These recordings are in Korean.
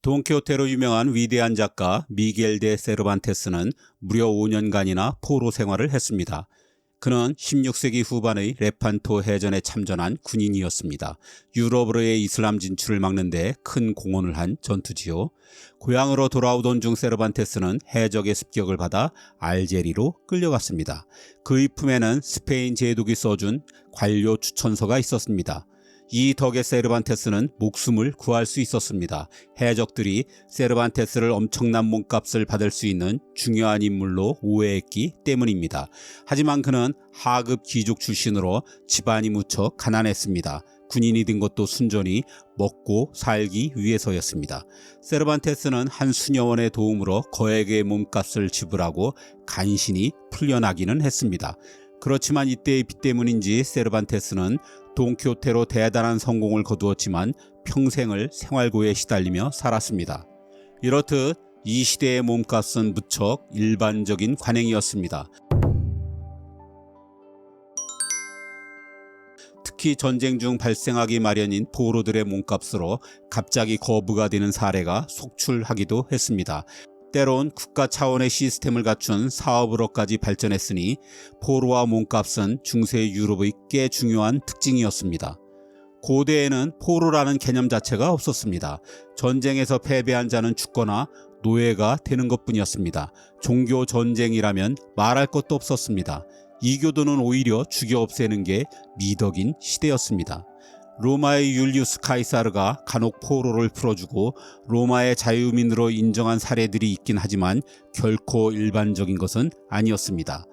돈키호테로 유명한 위대한 작가 미겔 데 세르반테스는 무려 5년간이나 포로 생활을 했습니다. 그는 16세기 후반의 레판토 해전에 참전한 군인이었습니다. 유럽으로의 이슬람 진출을 막는 데 큰 공헌을 한 전투지요. 고향으로 돌아오던 중 세르반테스는 해적의 습격을 받아 알제리로 끌려갔습니다. 그의 품에는 스페인 제독이 써준 관료 추천서가 있었습니다. 이 덕에 세르반테스는 목숨을 구할 수 있었습니다. 해적들이 세르반테스를 엄청난 몸값을 받을 수 있는 중요한 인물로 오해했기 때문입니다. 하지만 그는 하급 귀족 출신으로 집안이 무척 가난했습니다. 군인이 된 것도 순전히 먹고 살기 위해서였습니다. 세르반테스는 한 수녀원의 도움으로 거액의 몸값을 지불하고 간신히 풀려나기는 했습니다. 그렇지만 이때의 빚 때문인지 세르반테스는 돈키호테로 대단한 성공을 거두었지만 평생을 생활고에 시달리며 살았습니다. 이렇듯 이 시대의 몸값은 무척 일반적인 관행이었습니다. 특히 전쟁 중 발생하기 마련인 포로들의 몸값으로 갑자기 거부가 되는 사례가 속출하기도 했습니다. 때론 국가 차원의 시스템을 갖춘 사업으로까지 발전했으니 포로와 몸값은 중세 유럽의 꽤 중요한 특징이었습니다. 고대에는 포로라는 개념 자체가 없었습니다. 전쟁에서 패배한 자는 죽거나 노예가 되는 것뿐이었습니다. 종교 전쟁이라면 말할 것도 없었습니다. 이교도는 오히려 죽여 없애는 게 미덕인 시대였습니다. 로마의 율리우스 카이사르가 간혹 포로를 풀어주고 로마의 자유민으로 인정한 사례들이 있긴 하지만 결코 일반적인 것은 아니었습니다.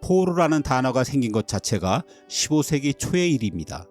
포로라는 단어가 생긴 것 자체가 15세기 초의 일입니다.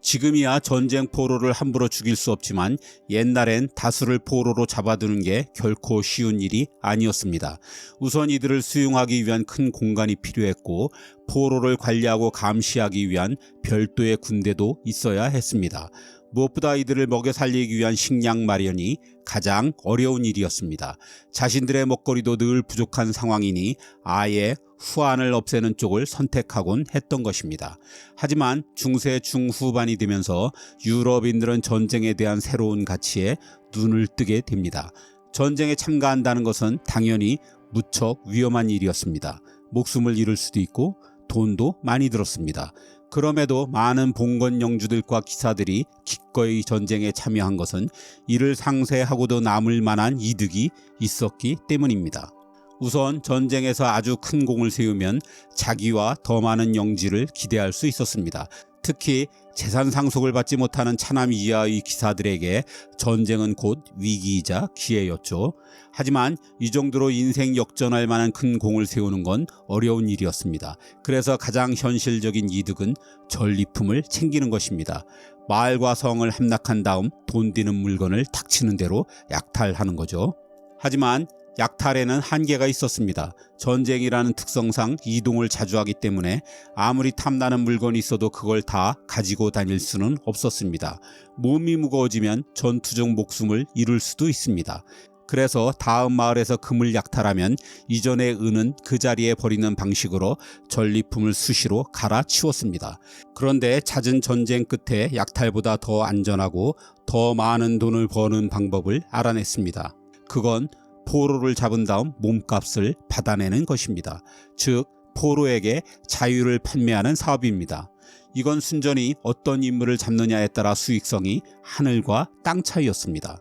지금이야 전쟁 포로를 함부로 죽일 수 없지만 옛날엔 다수를 포로로 잡아두는 게 결코 쉬운 일이 아니었습니다. 우선 이들을 수용하기 위한 큰 공간이 필요했고 포로를 관리하고 감시하기 위한 별도의 군대도 있어야 했습니다. 무엇보다 이들을 먹여 살리기 위한 식량 마련이 가장 어려운 일이었습니다. 자신들의 먹거리도 늘 부족한 상황이니 아예 후한을 없애는 쪽을 선택하곤 했던 것입니다. 하지만 중세 중후반이 되면서 유럽인들은 전쟁에 대한 새로운 가치에 눈을 뜨게 됩니다. 전쟁에 참가한다는 것은 당연히 무척 위험한 일이었습니다. 목숨을 잃을 수도 있고 돈도 많이 들었습니다. 그럼에도 많은 봉건 영주들과 기사들이 기꺼이 전쟁에 참여한 것은 이를 상쇄하고도 남을 만한 이득이 있었기 때문입니다. 우선 전쟁에서 아주 큰 공을 세우면 자기와 더 많은 영지를 기대할 수 있었습니다. 특히 재산 상속을 받지 못하는 차남 이하의 기사들에게 전쟁은 곧 위기이자 기회였죠. 하지만 이 정도로 인생 역전할 만한 큰 공을 세우는 건 어려운 일이었습니다. 그래서 가장 현실적인 이득은 전리품을 챙기는 것입니다. 마을과 성을 함락한 다음 돈 되는 물건을 닥치는 대로 약탈하는 거죠. 하지만 약탈에는 한계가 있었습니다. 전쟁이라는 특성상 이동을 자주 하기 때문에 아무리 탐나는 물건이 있어도 그걸 다 가지고 다닐 수는 없었습니다. 몸이 무거워지면 전투적 목숨을 잃을 수도 있습니다. 그래서 다음 마을에서 금을 약탈하면 이전의 은은 그 자리에 버리는 방식으로 전리품을 수시로 갈아치웠습니다. 그런데 잦은 전쟁 끝에 약탈보다 더 안전하고 더 많은 돈을 버는 방법을 알아냈습니다. 그건 포로를 잡은 다음 몸값을 받아내는 것입니다. 즉 포로에게 자유를 판매하는 사업입니다. 이건 순전히 어떤 인물을 잡느냐에 따라 수익성이 하늘과 땅 차이였습니다.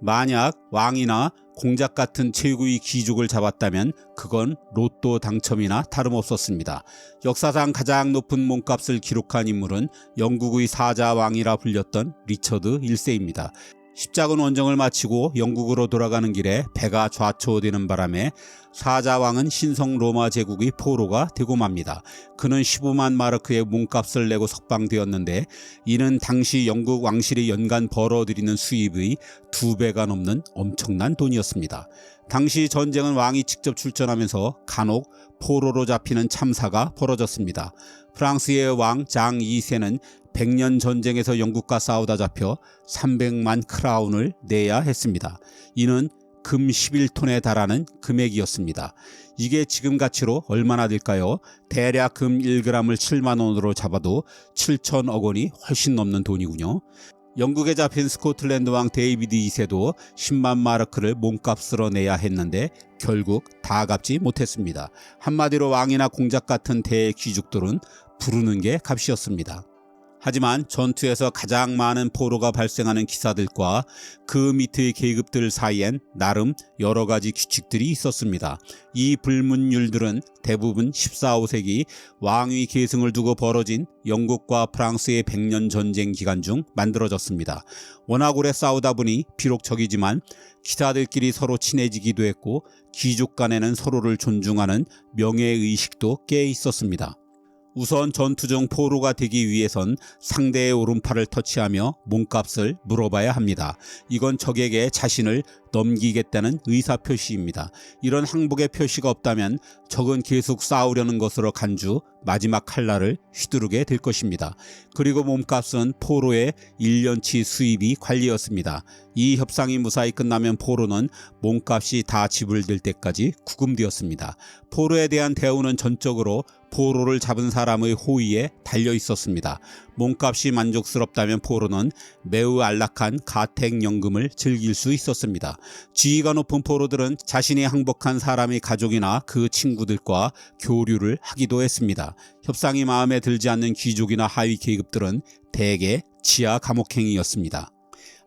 만약 왕이나 공작 같은 최고의 귀족을 잡았다면 그건 로또 당첨이나 다름없었습니다. 역사상 가장 높은 몸값을 기록한 인물은 영국의 사자왕이라 불렸던 리처드 1세입니다. 십자군 원정을 마치고 영국으로 돌아가는 길에 배가 좌초되는 바람에 사자왕은 신성 로마 제국의 포로가 되고 맙니다. 그는 15만 마르크의 몸값을 내고 석방되었는데 이는 당시 영국 왕실이 연간 벌어들이는 수입의 2배가 넘는 엄청난 돈이었습니다. 당시 전쟁은 왕이 직접 출전하면서 간혹 포로로 잡히는 참사가 벌어졌습니다. 프랑스의 왕 장 2세는 100년 전쟁에서 영국과 싸우다 잡혀 300만 크라운을 내야 했습니다. 이는 금 11톤에 달하는 금액이었습니다. 이게 지금 가치로 얼마나 될까요? 대략 금 1g을 7만 원으로 잡아도 7천억 원이 훨씬 넘는 돈이군요. 영국에 잡힌 스코틀랜드 왕 데이비드 2세도 10만 마르크를 몸값으로 내야 했는데 결국 다 갚지 못했습니다. 한마디로 왕이나 공작 같은 대귀족들은 부르는 게 값이었습니다. 하지만 전투에서 가장 많은 포로가 발생하는 기사들과 그 밑의 계급들 사이엔 나름 여러 가지 규칙들이 있었습니다. 이 불문율들은 대부분 14, 15세기 왕위 계승을 두고 벌어진 영국과 프랑스의 100년 전쟁 기간 중 만들어졌습니다. 워낙 오래 싸우다 보니 비록 적이지만 기사들끼리 서로 친해지기도 했고 귀족 간에는 서로를 존중하는 명예의식도 꽤 있었습니다. 우선 전투 중 포로가 되기 위해선 상대의 오른팔을 터치하며 몸값을 물어봐야 합니다. 이건 적에게 자신을 넘기겠다는 의사표시입니다. 이런 항복의 표시가 없다면 적은 계속 싸우려는 것으로 간주 마지막 칼날을 휘두르게 될 것입니다. 그리고 몸값은 포로의 1년치 수입이 관리였습니다. 이 협상이 무사히 끝나면 포로는 몸값이 다 지불될 때까지 구금되었습니다. 포로에 대한 대우는 전적으로 포로를 잡은 사람의 호의에 달려 있었습니다. 몸값이 만족스럽다면 포로는 매우 안락한 가택연금을 즐길 수 있었습니다. 지위가 높은 포로들은 자신이 항복한 사람의 가족이나 그 친구들과 교류를 하기도 했습니다. 협상이 마음에 들지 않는 귀족이나 하위 계급들은 대개 지하 감옥행이었습니다.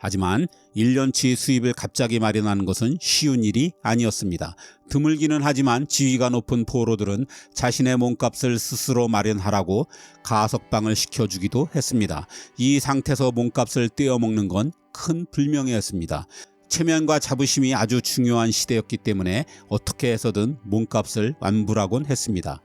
하지만 1년치 수입을 갑자기 마련하는 것은 쉬운 일이 아니었습니다. 드물기는 하지만 지위가 높은 포로들은 자신의 몸값을 스스로 마련하라고 가석방을 시켜주기도 했습니다. 이 상태에서 몸값을 떼어먹는 건 큰 불명예였습니다. 체면과 자부심이 아주 중요한 시대였기 때문에 어떻게 해서든 몸값을 완불하곤 했습니다.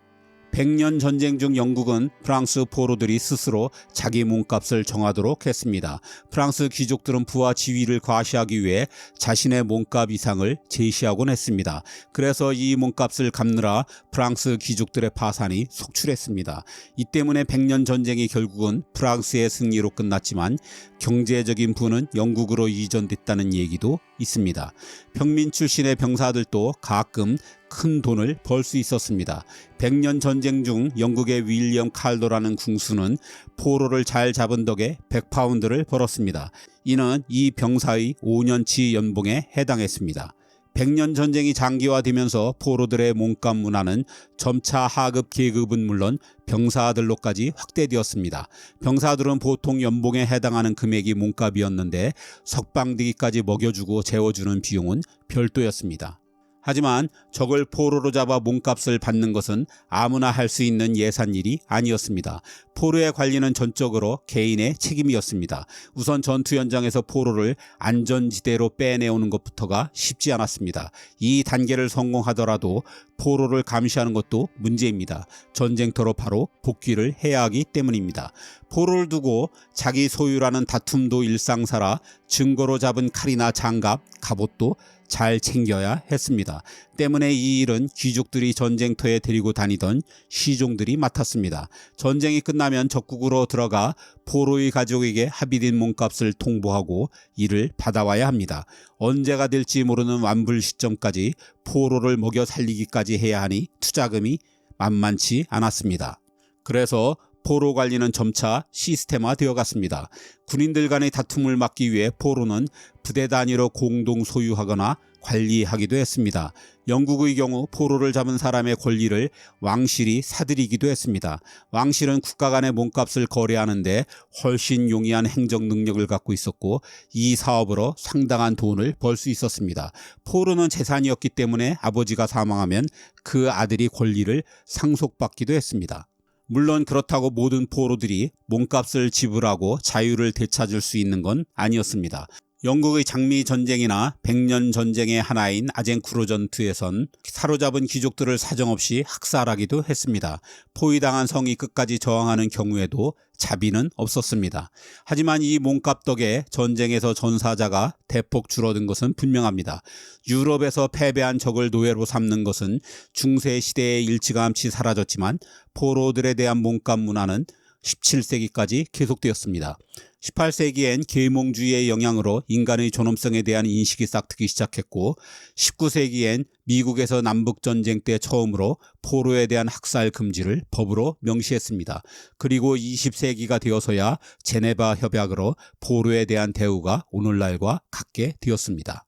100년 전쟁 중 영국은 프랑스 포로들이 스스로 자기 몸값을 정하도록 했습니다. 프랑스 귀족들은 부와 지위를 과시하기 위해 자신의 몸값 이상을 제시하곤 했습니다. 그래서 이 몸값을 갚느라 프랑스 귀족들의 파산이 속출했습니다. 이 때문에 100년 전쟁이 결국은 프랑스의 승리로 끝났지만 경제적인 부는 영국으로 이전됐다는 얘기도 있습니다. 평민 출신의 병사들도 가끔 큰 돈을 벌 수 있었습니다. 100년 전쟁 중 영국의 윌리엄 칼도라는 궁수는 포로를 잘 잡은 덕에 100파운드를 벌었습니다. 이는 이 병사의 5년치 연봉에 해당했습니다. 100년 전쟁이 장기화되면서 포로들의 몸값 문화는 점차 하급 계급은 물론 병사들로까지 확대되었습니다. 병사들은 보통 연봉에 해당하는 금액이 몸값이었는데 석방되기까지 먹여주고 재워주는 비용은 별도였습니다. 하지만 적을 포로로 잡아 몸값을 받는 것은 아무나 할 수 있는 예산일이 아니었습니다. 포로의 관리는 전적으로 개인의 책임이었습니다. 우선 전투 현장에서 포로를 안전지대로 빼내오는 것부터가 쉽지 않았습니다. 이 단계를 성공하더라도 포로를 감시하는 것도 문제입니다. 전쟁터로 바로 복귀를 해야 하기 때문입니다. 포로를 두고 자기 소유라는 다툼도 일상사라 증거로 잡은 칼이나 장갑, 갑옷도 잘 챙겨야 했습니다. 때문에 이 일은 귀족들이 전쟁터에 데리고 다니던 시종들이 맡았습니다. 전쟁이 끝나면 적국으로 들어가 포로의 가족에게 합의된 몸값을 통보하고 이를 받아와야 합니다. 언제가 될지 모르는 완불 시점까지 포로를 먹여 살리기까지 해야 하니 투자금이 만만치 않았습니다. 그래서 포로 관리는 점차 시스템화되어 갔습니다. 군인들 간의 다툼을 막기 위해 포로는 부대 단위로 공동 소유하거나 관리하기도 했습니다. 영국의 경우 포로를 잡은 사람의 권리를 왕실이 사들이기도 했습니다. 왕실은 국가 간의 몸값을 거래하는데 훨씬 용이한 행정 능력을 갖고 있었고 이 사업으로 상당한 돈을 벌 수 있었습니다. 포로는 재산이었기 때문에 아버지가 사망하면 그 아들이 권리를 상속받기도 했습니다. 물론 그렇다고 모든 포로들이 몸값을 지불하고 자유를 되찾을 수 있는 건 아니었습니다. 영국의 장미 전쟁이나 100년 전쟁의 하나인 아젠쿠르 전투에선 사로잡은 귀족들을 사정없이 학살하기도 했습니다. 포위당한 성이 끝까지 저항하는 경우에도 자비는 없었습니다. 하지만 이 몸값 덕에 전쟁에서 전사자가 대폭 줄어든 것은 분명합니다. 유럽에서 패배한 적을 노예로 삼는 것은 중세 시대의 일찌감치 사라졌지만 포로들에 대한 몸값 문화는 17세기까지 계속되었습니다. 18세기엔 계몽주의의 영향으로 인간의 존엄성에 대한 인식이 싹트기 시작했고 19세기엔 미국에서 남북전쟁 때 처음으로 포로에 대한 학살 금지를 법으로 명시했습니다. 그리고 20세기가 되어서야 제네바 협약으로 포로에 대한 대우가 오늘날과 같게 되었습니다.